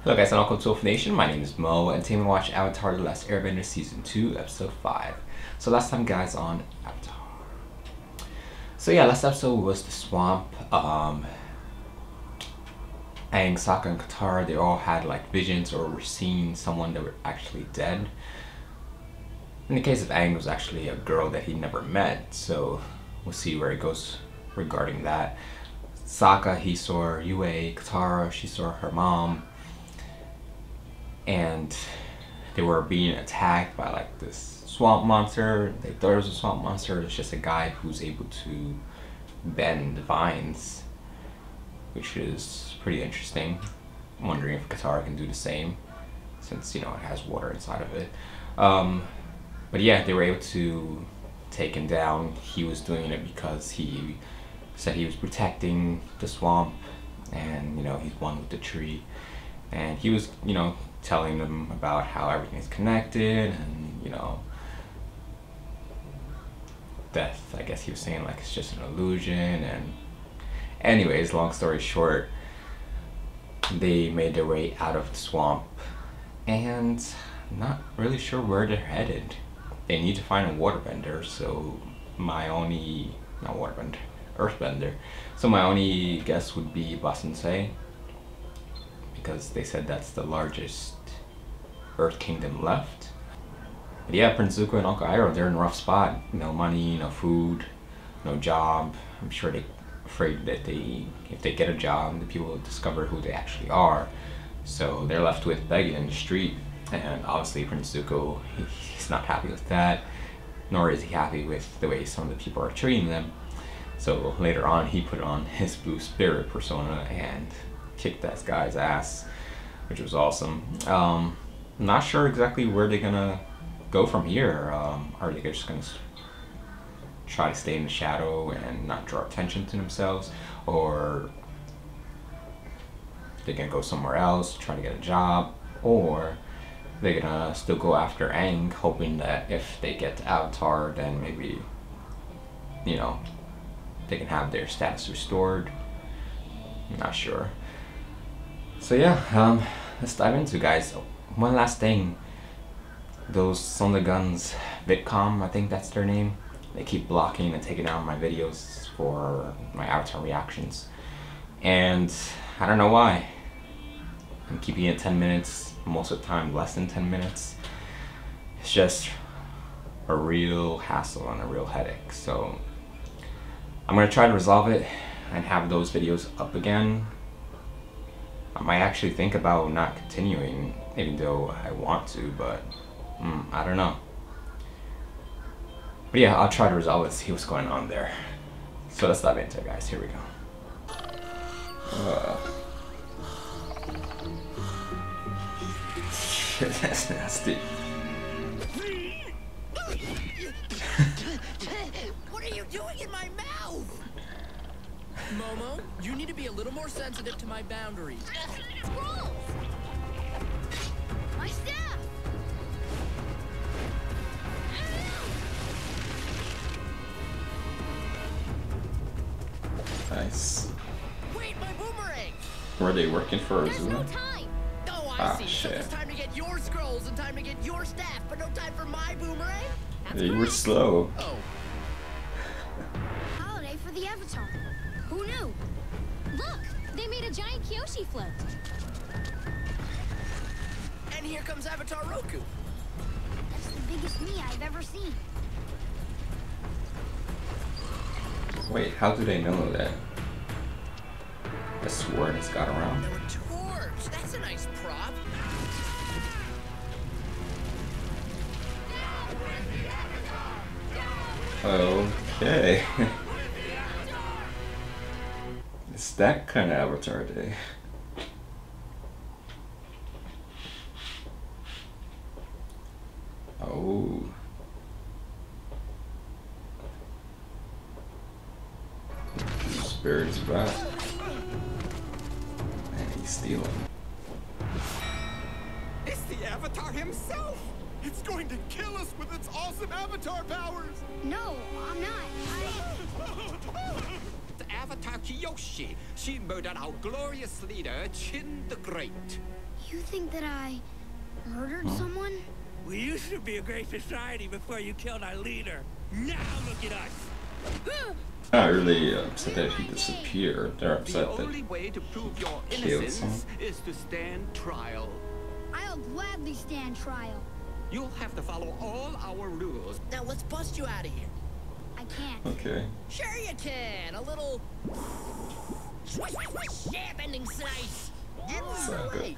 Hello guys and welcome to Wolf Nation. My name is Mo and today we watch Avatar The Last Airbender Season 2 Episode 5. So last time guys on Avatar. So yeah, last episode was the swamp. Aang, Sokka and Katara, they all had like visions or were seeing someone that were actually dead. In the case of Aang, it was actually a girl that he never met, so we'll see where it goes regarding that. Sokka, he saw Yue. Katara, she saw her mom. And they were being attacked by like this swamp monster. They thought it was a swamp monster. It's just a guy who's able to bend vines, which is pretty interesting. I'm wondering if Katara can do the same, since you know it has water inside of it. But yeah, they were able to take him down. He was doing it because he said he was protecting the swamp, and you know he's one with the tree, and he was telling them about how everything's connected, and you know, death, I guess he was saying like it's just an illusion. And anyways, long story short, they made their way out of the swamp and not really sure where they're headed. They need to find a waterbender, so my only, not waterbender, earthbender, so my only guess would be Basensei, because they said that's the largest Earth Kingdom left. But yeah, Prince Zuko and Uncle Iroh, they're in a rough spot. No money, no food, no job. I'm sure they're afraid that if they get a job, the people will discover who they actually are. So they're left with begging in the street. And obviously Prince Zuko, he's not happy with that, nor is he happy with the way some of the people are treating them. So later on, he put on his blue spirit persona and kicked that guy's ass, which was awesome. Not sure exactly where they're gonna go from here. Are they just gonna try to stay in the shadow and not draw attention to themselves, or they're gonna go somewhere else, try to get a job, or they're gonna still go after Aang, hoping that if they get to Avatar, then maybe, you know, they can have their status restored. I'm not sure. So yeah, let's dive into it, guys. One last thing, those Son of the Guns VidCom, I think that's their name, they keep blocking and taking out my videos for my Avatar reactions, and I don't know why. I'm keeping it 10 minutes, most of the time less than 10 minutes. It's just a real hassle and a real headache, so I'm gonna try to resolve it and have those videos up again. I might actually think about not continuing, even though I want to, but I don't know. But yeah, I'll try to resolve it, see what's going on there. So let's dive into it, guys. Here we go. Shit, that's nasty. What are you doing in my mouth? Momo, you need to be a little more sensitive to my boundaries. Scrolls! My staff! Nice. Wait, my boomerang! Were they working for There's no Azula? time! Oh, I Ah, see. shit. So it's time to get your scrolls and time to get your staff, but no time for my boomerang? That's They were correct. slow. Oh. Holiday for the Avatar. Who knew? Look! They made a giant Kyoshi float. And here comes Avatar Roku. That's the biggest me I've ever seen. Wait, how do they know that the sword has got around? There were two orbs. That's a nice prop. Okay. It's that kind of Avatar day. Oh. Spirit is back. And he's stealing. It's the Avatar himself! It's going to kill us with its awesome Avatar powers! No, I'm not. Avatar Kyoshi. She murdered our glorious leader, Chin the Great. You think that I murdered someone? We used to be a great society before you killed our leader. Now look at us. Not really upset that he disappeared. They're upset The that only way to prove your killed innocence is to stand trial. I'll gladly stand trial. You'll have to follow all our rules. Now let's bust you out of here. I can't. Okay. Sure you can. A little swish, swish, swish, yeah, bending slice. So good.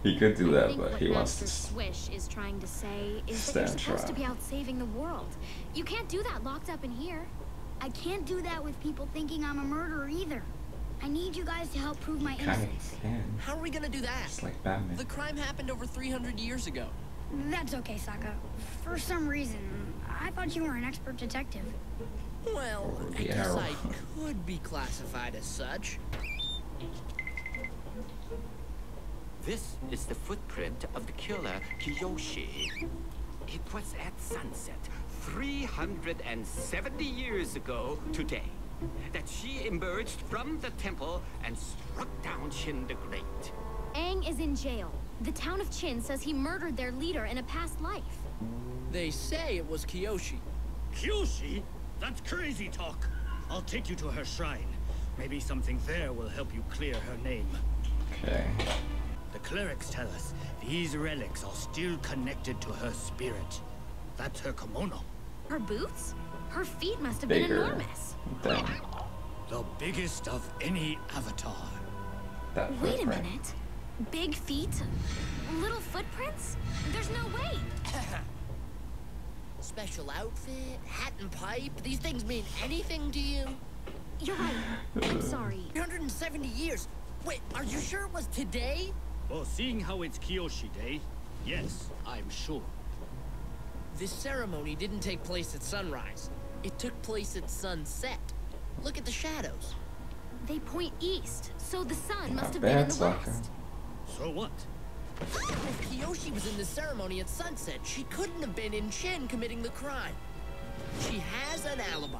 He could do that, think but what he wants Master to. Swish is trying to say is that you're Stand supposed to trial. be out saving the world. You can't do that locked up in here. I can't do that with people thinking I'm a murderer either. I need you guys to help prove my Kind innocence. of can. How are we gonna do that? It's like Batman. The crime happened over 300 years ago. That's okay, Sokka. For some reason, I thought you were an expert detective. Well, Or I the guess arrow. I could be classified as such. This is the footprint of the killer Kiyoshi. It was at sunset, 370 years ago today, that she emerged from the temple and struck down Qin the Great. Aang is in jail. The town of Qin says he murdered their leader in a past life. They say it was Kiyoshi. Kyoshi? That's crazy talk. I'll take you to her shrine. Maybe something there will help you clear her name. Okay. The clerics tell us these relics are still connected to her spirit. That's her kimono. Her boots? Her feet must have Bigger been enormous. than The biggest of any avatar. that Wait a footprint. minute. Big feet? Little footprints? There's no way. Special outfit, hat and pipe. These things mean anything to you? You're right. I'm sorry. 370 years. Wait, are you sure it was today? Well, seeing how it's Kyoshi Day, yes, I'm sure. This ceremony didn't take place at sunrise. It took place at sunset. Look at the shadows. They point east, so the sun must Not have been in bad, the Sokka. west. So what? If Kiyoshi was in the ceremony at sunset, she couldn't have been in Qin committing the crime. She has an alibi.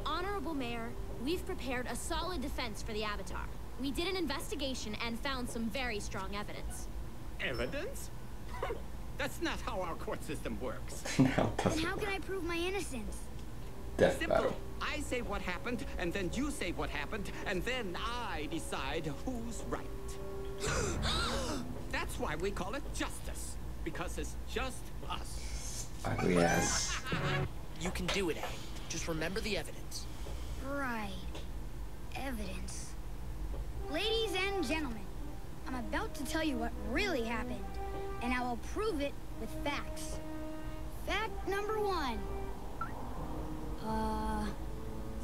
Honorable Mayor, we've prepared a solid defense for the Avatar. We did an investigation and found some very strong evidence. Evidence? That's not how our court system works. Now Then doesn't how can I prove my innocence? death Simple. battle. I say what happened, and then you say what happened, and then I decide who's right. That's why we call it justice, because it's just us. Ugly ass. You can do it, Aang. Just remember the evidence. Right. Evidence. Ladies and gentlemen, I'm about to tell you what really happened, and I will prove it with facts. Fact number 1.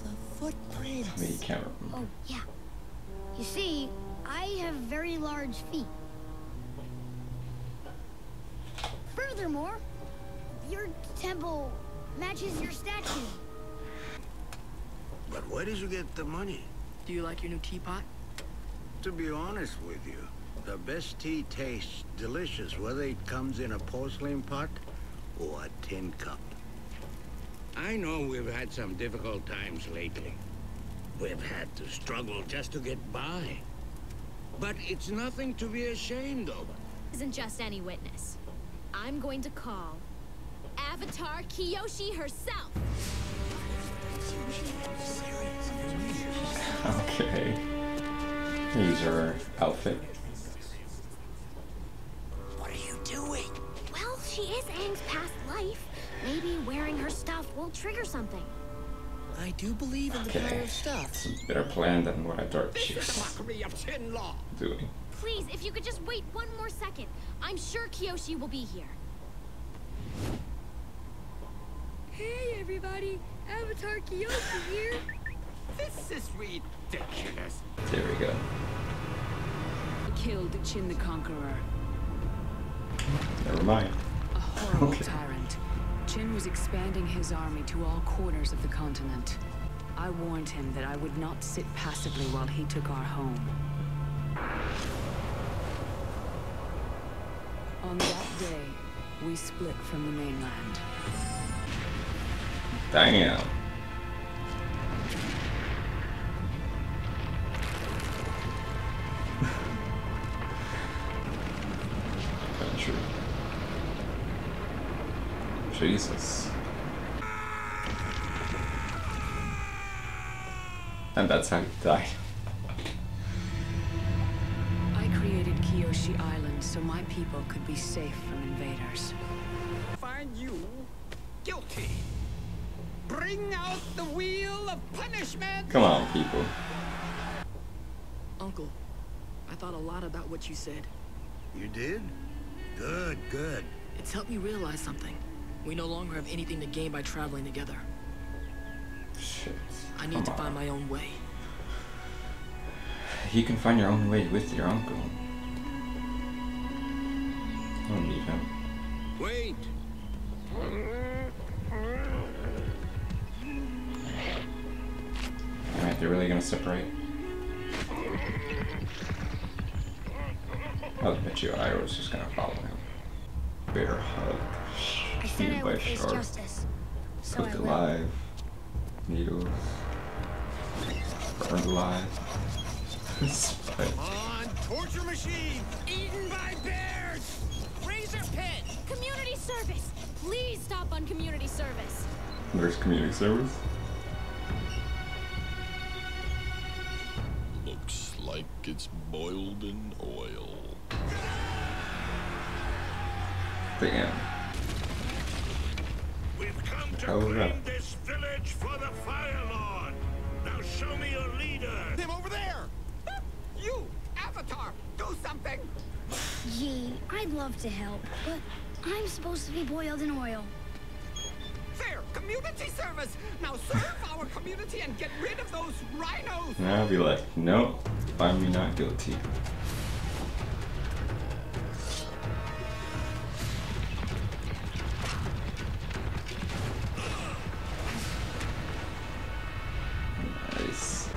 The footprints. I mean, you can't remember. Oh, yeah. You see, I have very large feet. Furthermore, your temple matches your statue. But where did you get the money? Do you like your new teapot? To be honest with you, the best tea tastes delicious, whether it comes in a porcelain pot or a tin cup. I know we've had some difficult times lately. We've had to struggle just to get by. But it's nothing to be ashamed of. Isn't just any witness. I'm going to call Avatar Kiyoshi herself. Okay. Use her outfit. What are you doing? Well, she is Aang's past life. Maybe wearing her stuff will trigger something. I do believe in the power Okay. of stuff. It's a better plan than what I thought she This is a was mockery of Qin law. doing. Please, if you could just wait one more second. I'm sure Kiyoshi will be here. Hey, everybody. Avatar Kiyoshi here. This is ridiculous. There we go. Killed Qin the Conqueror, Never mind. a horrible Okay. tyrant. Qin was expanding his army to all corners of the continent. I warned him that I would not sit passively while he took our home. On that day, we split from the mainland. Damn. Jesus. And that's how he died. I created Kyoshi Island so my people could be safe from invaders. Find you guilty. Bring out the wheel of punishment. Come on, people. Uncle, I thought a lot about what you said. You did? Good, good. It's helped me realize something. We no longer have anything to gain by traveling together. Shit. I need to find my own way. You can find your own way with your uncle. Don't leave him. Wait. Alright, they're really gonna separate. I bet you I was just gonna follow him. Bear hug. I said I Eaten by would face shark. justice. So Cooked I will. alive. Needles. Burned alive. Spike. Come on, torture machine! Eaten by bears! Razor pit! Community service! Please stop on community service. There's community service. Looks like it's boiled in oil. Damn. We've come to Hell yeah. clean this village for the Fire Lord. Now show me your leader. Him over there! You, Avatar, do something. Gee, I'd love to help, but I'm supposed to be boiled in oil. There, community service. Now serve our community and get rid of those rhinos. And I'll be like, nope, find me not guilty. Nice.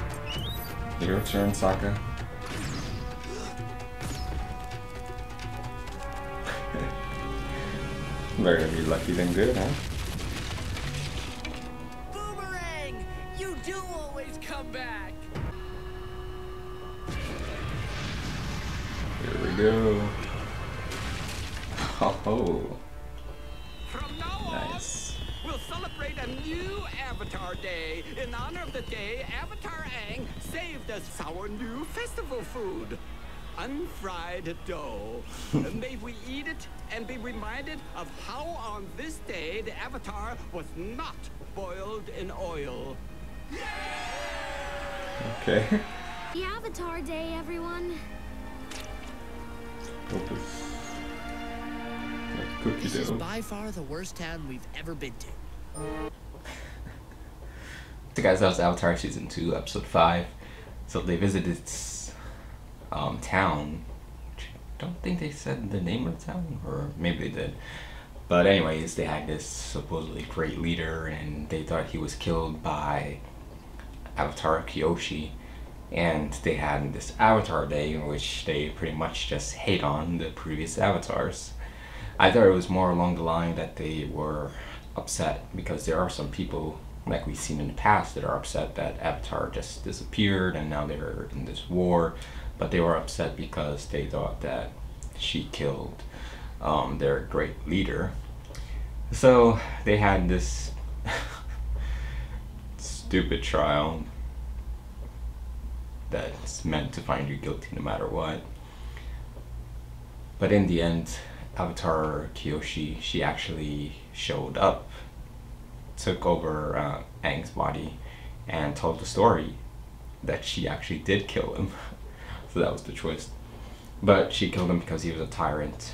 Your turn, Sokka. Better be lucky than good, huh? Boomerang! You do always come back! Here we go. Oh, From now nice. on, we'll celebrate a new Avatar Day. In honor of the day, Avatar Aang saved us our new festival food. Unfried dough. May we eat it and be reminded of how on this day the Avatar was not boiled in oil. Okay. The Avatar Day, everyone. Opus. Like cookie This is dough. by far the worst town we've ever been to. So guys, that was Avatar Season 2, Episode 5. So they visited this town. I don't think they said the name of the town, or maybe they did. But anyways, they had this supposedly great leader, and they thought he was killed by Avatar Kyoshi. And they had this Avatar Day in which they pretty much just hate on the previous avatars. I thought it was more along the line that they were upset because there are some people, like we've seen in the past, that are upset that Avatar just disappeared and now they're in this war. But they were upset because they thought that she killed their great leader. So they had this stupid trial that's meant to find you guilty no matter what. But in the end, Avatar Kyoshi, she actually showed up, took over Aang's body, and told the story that she actually did kill him. So that was the twist. But she killed him because he was a tyrant,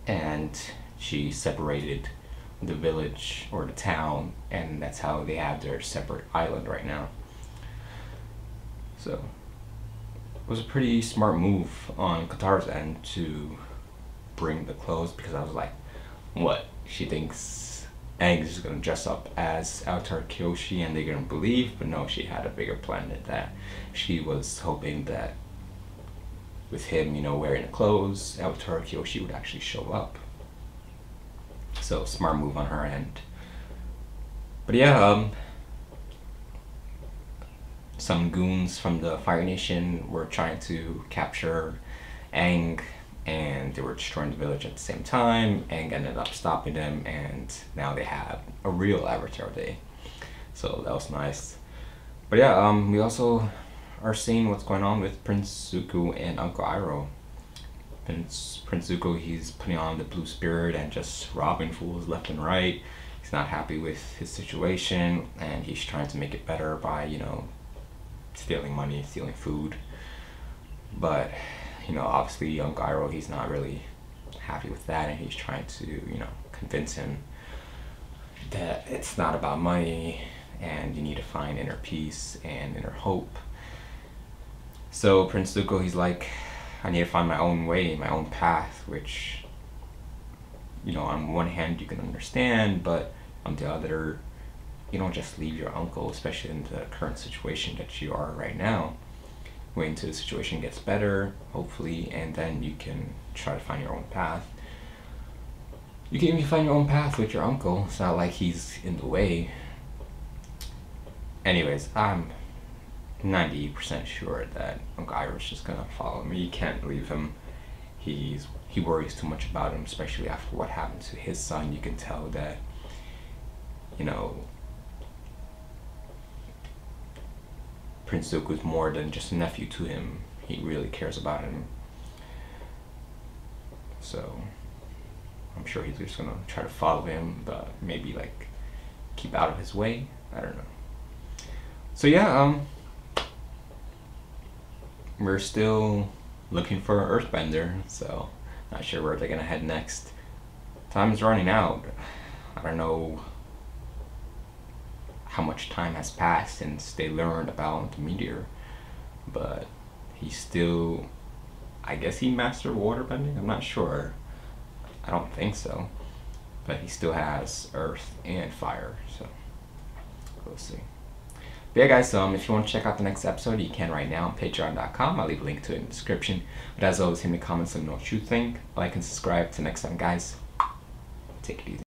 and she separated the village or the town, and that's how they have their separate island right now. So it was a pretty smart move on Katara's end to bring the clothes, because I was like, what? She thinks Aang is gonna dress up as Avatar Kyoshi and they're gonna believe, but no, she had a bigger plan than that. She was hoping that with him, you know, wearing the clothes, Avatar Kyoshi would actually show up. So smart move on her end. But yeah, some goons from the Fire Nation were trying to capture Aang and they were destroying the village at the same time, and ended up stopping them, and now they have a real Avatar Day. So that was nice. But yeah, we also are seeing what's going on with Prince Zuko and Uncle Iroh. Prince Zuko, he's putting on the blue spirit and just robbing fools left and right. He's not happy with his situation, and he's trying to make it better by, you know, stealing money, stealing food. But, you know, obviously Uncle Iroh, he's not really happy with that, and he's trying to, you know, convince him that it's not about money, and you need to find inner peace and inner hope. So Prince Zuko, he's like, I need to find my own way, my own path, which, you know, on one hand you can understand, but on the other, you don't just leave your uncle, especially in the current situation that you are right now. Wait until the situation gets better, hopefully, and then you can try to find your own path. You can even find your own path with your uncle. It's not like he's in the way. Anyways, I'm 90% sure that Uncle Iroh's just gonna follow me. You can't leave him. He worries too much about him, especially after what happened to his son. You can tell that, you know, Prince Zuko's more than just a nephew to him. He really cares about him. So I'm sure he's just gonna try to follow him, but maybe like keep out of his way. I don't know. So yeah, we're still looking for an Earthbender, so not sure where they're gonna head next. Time is running out. I don't know how much time has passed since they learned about the meteor, but he's still, I guess he mastered waterbending? I'm not sure. I don't think so. But he still has earth and fire, so we'll see. But yeah guys, if you want to check out the next episode, you can right now on patreon.com. I'll leave a link to it in the description. But as always, hit me comments and know what you think. Like and subscribe. Till next time guys, take it easy.